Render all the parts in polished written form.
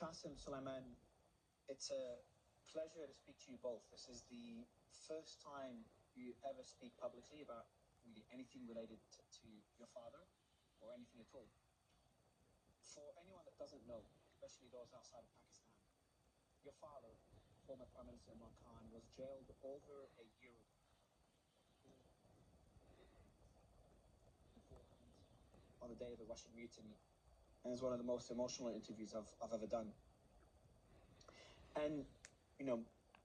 Qasim, Sulaiman, it's a pleasure to speak to you both. This is the first time you ever speak publicly about really anything related to your father or anything at all. For anyone that doesn't know, especially those outside of Pakistan, your father, former Prime Minister Imran Khan, was jailed over a year ago on the day of the Russian mutiny. And it's one of the most emotional interviews I've ever done. And, you know,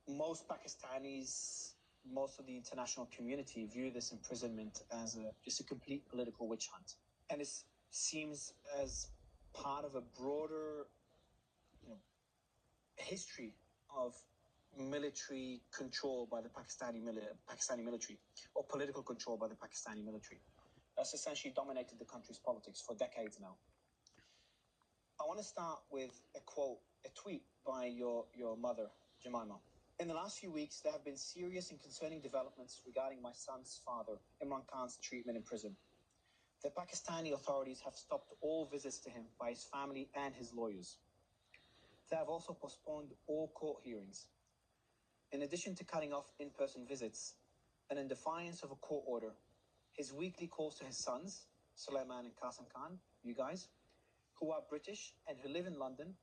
most Pakistanis, most of the international community view this imprisonment as just a complete political witch hunt. And it seems as part of a broader, history of military control by the Pakistani military, or political control by the Pakistani military. That's essentially dominated the country's politics for decades now. I want to start with a quote, a tweet by your mother, Jemima. In the last few weeks, there have been serious and concerning developments regarding my son's father, Imran Khan's treatment in prison. The Pakistani authorities have stopped all visits to him by his family and his lawyers. They have also postponed all court hearings. In addition to cutting off in-person visits, and in defiance of a court order, his weekly calls to his sons, Sulaiman and Qasim Khan, you guys, who are British and who live in London,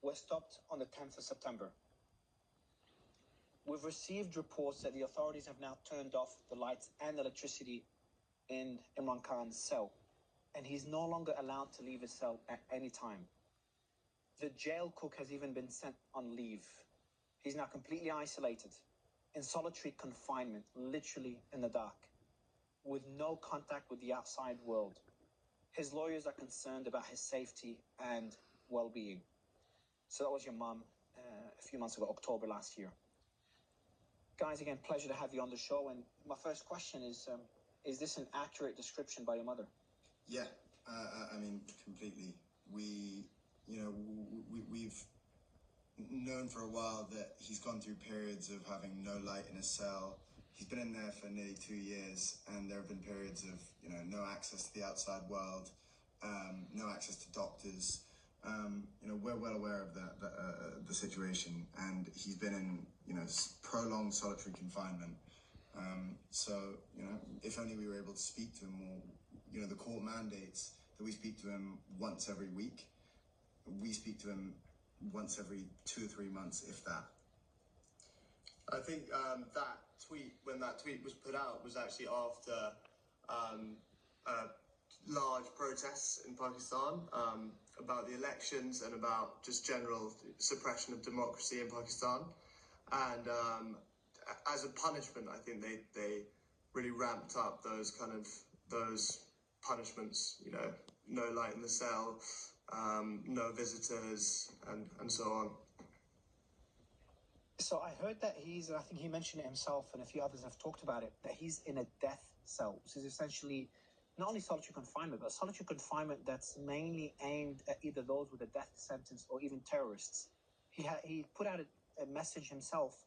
were stopped on the 10th of September. We've received reports that the authorities have now turned off the lights and electricity in Imran Khan's cell, and he's no longer allowed to leave his cell at any time. The jail cook has even been sent on leave. He's now completely isolated, in solitary confinement, literally in the dark, with no contact with the outside world. His lawyers are concerned about his safety and well-being. So that was your mum a few months ago, October last year. Guys, again, pleasure to have you on the show. And my first question is this an accurate description by your mother? Yeah, I mean, completely. We've known for a while that he's gone through periods of having no light in his cell. He's been in there for nearly 2 years, and there have been periods of, no access to the outside world, no access to doctors. We're well aware of the situation, and he's been in, prolonged solitary confinement. If only we were able to speak to him more. The court mandates that we speak to him once every week. We speak to him once every 2 or 3 months, if that. I think when that tweet was put out, was actually after large protests in Pakistan about the elections and about just general suppression of democracy in Pakistan. And as a punishment, I think they really ramped up those punishments, no light in the cell, no visitors, and so on. So I heard that I think he mentioned it himself, and a few others have talked about it, that he's in a death cell, which is essentially not only solitary confinement, but solitary confinement that's mainly aimed at either those with a death sentence or even terrorists. He put out a message himself,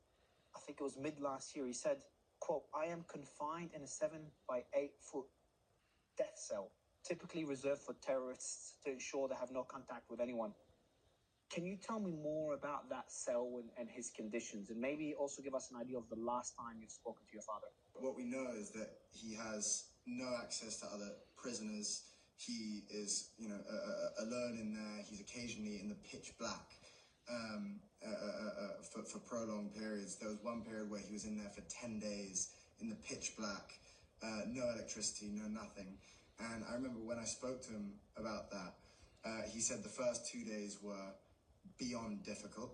I think it was mid last year. He said, quote, "I am confined in a 7 by 8 foot death cell, typically reserved for terrorists to ensure they have no contact with anyone." Can you tell me more about that cell and his conditions, and maybe also give us an idea of the last time you've spoken to your father? What we know is that he has no access to other prisoners. He is, alone in there. He's occasionally in the pitch black for prolonged periods. There was one period where he was in there for 10 days in the pitch black, no electricity, no nothing. And I remember when I spoke to him about that, he said the first 2 days were beyond difficult,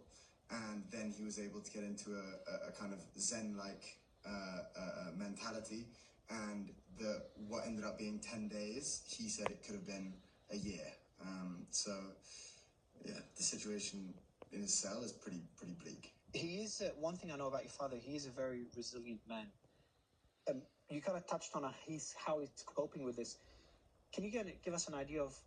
and then he was able to get into a kind of Zen-like mentality, and what ended up being 10 days, he said it could have been a year. The situation in his cell is pretty bleak. He is, one thing I know about your father, he is a very resilient man. You kind of touched on how he's coping with this. Can you give us an idea of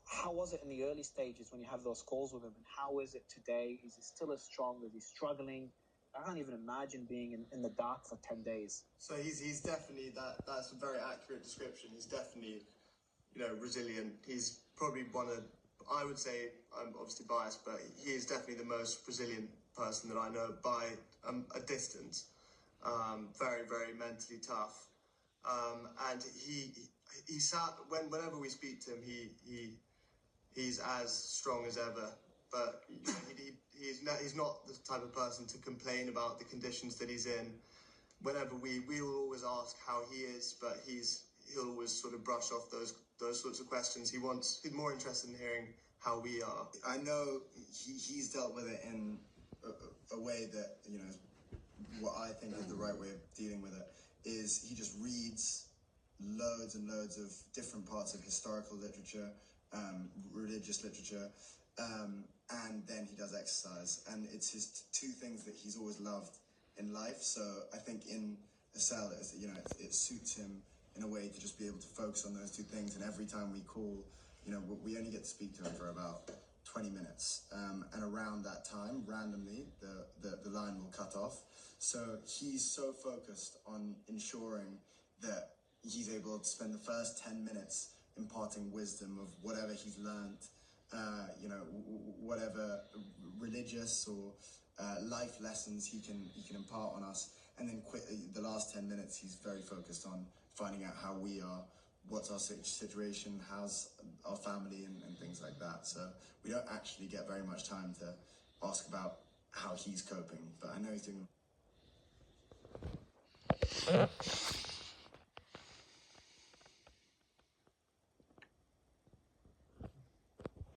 how was it in the early stages when you have those calls with him, and how is it today? Is he still as strong? Is he struggling? I can't even imagine being in the dark for 10 days. So he's definitely, that's a very accurate description. He's definitely, resilient. He's probably one I would say, I'm obviously biased, but he is definitely the most resilient person that I know by a distance. Very, very mentally tough. And he sat, whenever we speak to him, he's as strong as ever. But he's not the type of person to complain about the conditions that he's in. Whenever we will always ask how he is, but he'll always sort of brush off those sorts of questions. He's more interested in hearing how we are. I know he's dealt with it in a way that, you know, what I think is the right way of dealing with it is he just reads loads and loads of different parts of historical literature, religious literature, and then he does exercise. And it's his two things that he's always loved in life. So I think in a cell, you know, it suits him in a way to just be able to focus on those two things. And every time we call, you know, we only get to speak to him for about 20 minutes. And around that time, randomly, the line will cut off. So he's so focused on ensuring that he's able to spend the first 10 minutes imparting wisdom of whatever he's learned, you know, whatever religious or life lessons he can impart on us. And then the last 10 minutes, he's very focused on finding out how we are, what's our situation, how's our family, and things like that. So we don't actually get very much time to ask about how he's coping, but I know he's doing